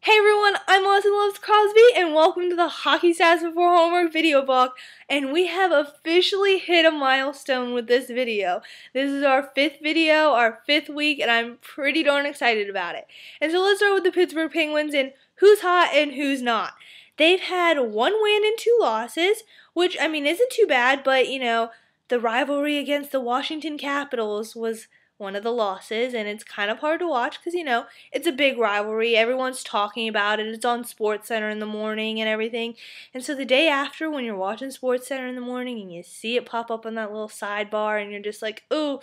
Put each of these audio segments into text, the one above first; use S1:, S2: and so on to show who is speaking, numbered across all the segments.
S1: Hey everyone, I'm Austin Loves Crosby, and welcome to the Hockey Stats Before Homework video blog. And we have officially hit a milestone with this video. This is our 5th video, our 5th week, and I'm pretty darn excited about it. And so let's start with the Pittsburgh Penguins and who's hot and who's not. They've had 1 win and 2 losses, which, I mean, isn't too bad, but, you know, the rivalry against the Washington Capitals was one of the losses, and it's kind of hard to watch because, you know, it's a big rivalry. Everyone's talking about it. It's on SportsCenter in the morning and everything. And so the day after, when you're watching SportsCenter in the morning and you see it pop up on that little sidebar and you're just like, ooh,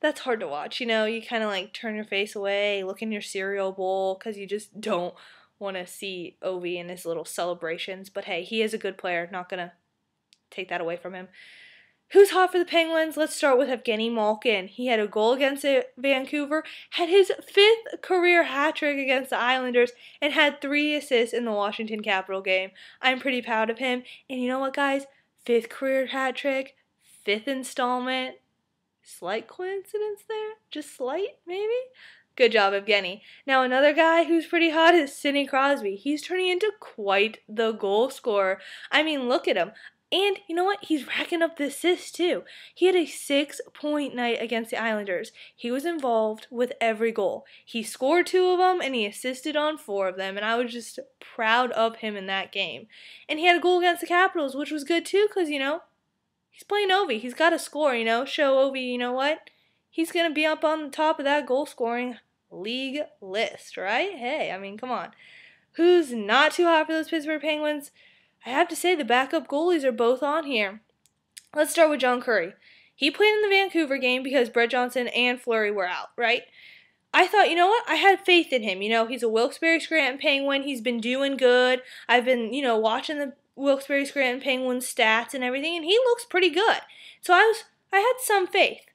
S1: that's hard to watch. You know, you kind of like turn your face away, look in your cereal bowl because you just don't want to see Ovi and his little celebrations. But hey, he is a good player. Not going to take that away from him. Who's hot for the Penguins? Let's start with Evgeny Malkin. He had a goal against Vancouver, had his 5th career hat trick against the Islanders, and had 3 assists in the Washington Capital game. I'm pretty proud of him. And you know what, guys? 5th career hat trick, 5th installment. Slight coincidence there? Just slight, maybe? Good job, Evgeny. Now, another guy who's pretty hot is Sidney Crosby. He's turning into quite the goal scorer. I mean, look at him. And you know what? He's racking up the assists too. He had a 6-point night against the Islanders. He was involved with every goal. He scored 2 of them and he assisted on 4 of them. And I was just proud of him in that game. And he had a goal against the Capitals, which was good too because, you know, he's playing Ovi. He's got to score, you know. Show Ovi, you know what? He's going to be up on the top of that goal scoring league list, right? Hey, I mean, come on. Who's not too hot for those Pittsburgh Penguins? I have to say the backup goalies are both on here. Let's start with John Curry. He played in the Vancouver game because Brett Johnson and Fleury were out, right? I thought, you know what? I had faith in him. You know, he's a Wilkes-Barre-Scranton Penguin. He's been doing good. I've been, you know, watching the Wilkes-Barre-Scranton Penguins stats and everything, and he looks pretty good. So I had some faith.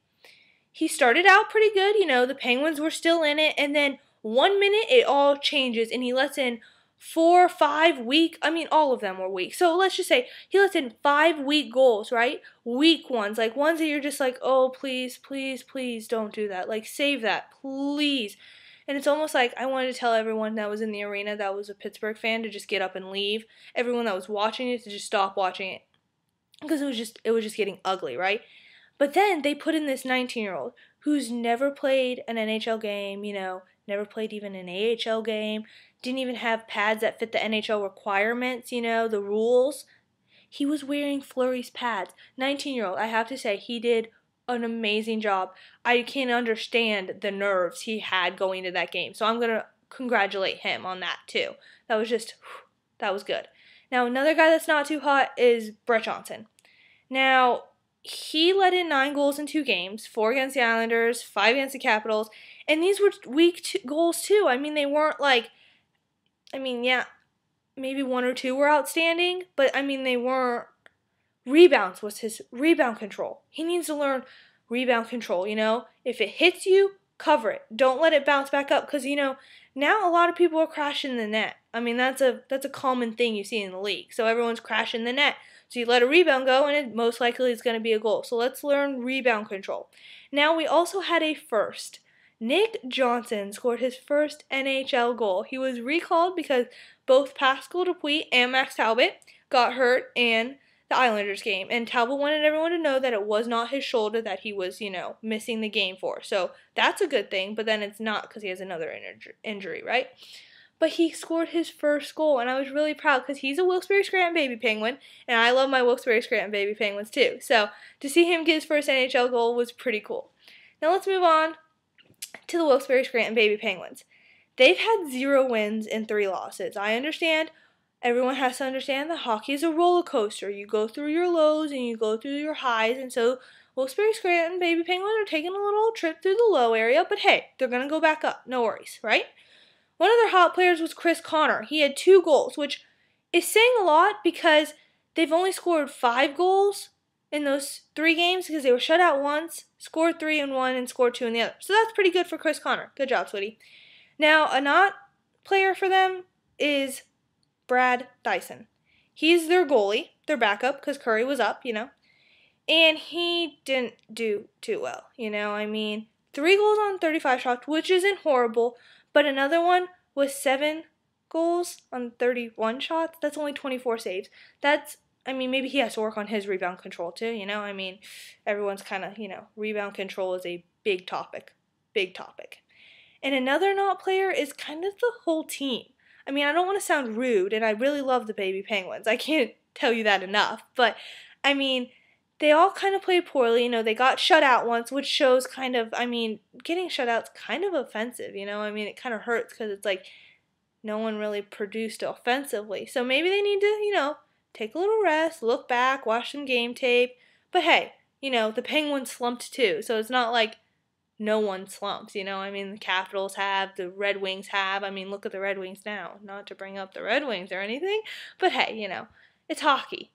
S1: He started out pretty good. You know, the Penguins were still in it, and then 1 minute it all changes, and he lets in 4, 5 weak, I mean, all of them were weak. So let's just say he lets in 5 weak goals, right? Weak ones, like ones that you're just like, oh, please, please, please don't do that. Like, save that, please. And it's almost like I wanted to tell everyone that was in the arena that was a Pittsburgh fan to just get up and leave. Everyone that was watching it to just stop watching it. Because it was just getting ugly, right? But then they put in this 19-year-old who's never played an NHL game, you know, never played even an AHL game, didn't even have pads that fit the NHL requirements, you know, the rules. He was wearing Fleury's pads. 19-year-old, I have to say, he did an amazing job. I can't understand the nerves he had going into that game. So I'm going to congratulate him on that too. That was good. Now, another guy that's not too hot is Brett Johnson. Now, he let in 9 goals in 2 games, 4 against the Islanders, 5 against the Capitals, and these were weak goals too. I mean, they weren't like, I mean, yeah, maybe 1 or 2 were outstanding, but I mean, they weren't. Rebounds was his rebound control. He needs to learn rebound control, you know. If it hits you, cover it. Don't let it bounce back up because, you know, now a lot of people are crashing the net. I mean, that's a common thing you see in the league. So everyone's crashing the net. So you let a rebound go, and it most likely is going to be a goal. So let's learn rebound control. Now, we also had a first. Nick Johnson scored his first NHL goal. He was recalled because both Pascal Dupuis and Max Talbot got hurt in the Islanders game. And Talbot wanted everyone to know that it was not his shoulder that he was, you know, missing the game for. So that's a good thing, but then it's not because he has another injury, right? But he scored his first goal, and I was really proud because he's a Wilkes-Barre-Scranton baby Penguin, and I love my Wilkes-Barre-Scranton baby Penguins too. So to see him get his first NHL goal was pretty cool. Now let's move on to the Wilkes-Barre-Scranton baby Penguins. They've had 0 wins and 3 losses. I understand. Everyone has to understand that hockey is a roller coaster. You go through your lows and you go through your highs, and so Wilkes-Barre-Scranton baby Penguins are taking a little trip through the low area, but hey, they're going to go back up. No worries, right? One of their hot players was Chris Connor. He had 2 goals, which is saying a lot because they've only scored 5 goals in those 3 games because they were shut out once, scored 3 in one, and scored 2 in the other. So that's pretty good for Chris Connor. Good job, sweetie. Now, a not player for them is Brad Dyson. He's their goalie, their backup, because Curry was up, you know. And he didn't do too well, you know. I mean, 3 goals on 35 shots, which isn't horrible, but another one was 7 goals on 31 shots. That's only 24 saves. I mean, maybe he has to work on his rebound control too, you know? I mean, everyone's kind of, rebound control is a big topic. Big topic. And another not player is kind of the whole team. I mean, I don't want to sound rude, and I really love the baby Penguins. I can't tell you that enough. But, I mean, they all kind of played poorly. You know, they got shut out once, which shows kind of, I mean, getting shut out's kind of offensive, you know? I mean, it kind of hurts because it's like no one really produced offensively. So maybe they need to, take a little rest, look back, watch some game tape. But hey, the Penguins slumped too. So it's not like no one slumps, I mean, the Capitals have, the Red Wings have. I mean, look at the Red Wings now. Not to bring up the Red Wings or anything, but hey, it's hockey.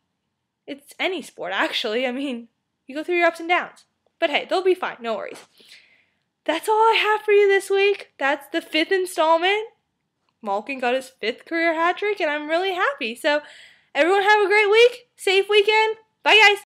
S1: It's any sport, actually. I mean, you go through your ups and downs. But hey, they'll be fine. No worries. That's all I have for you this week. That's the 5th installment. Malkin got his 5th career hat trick, and I'm really happy. So, everyone have a great week. Safe weekend. Bye, guys.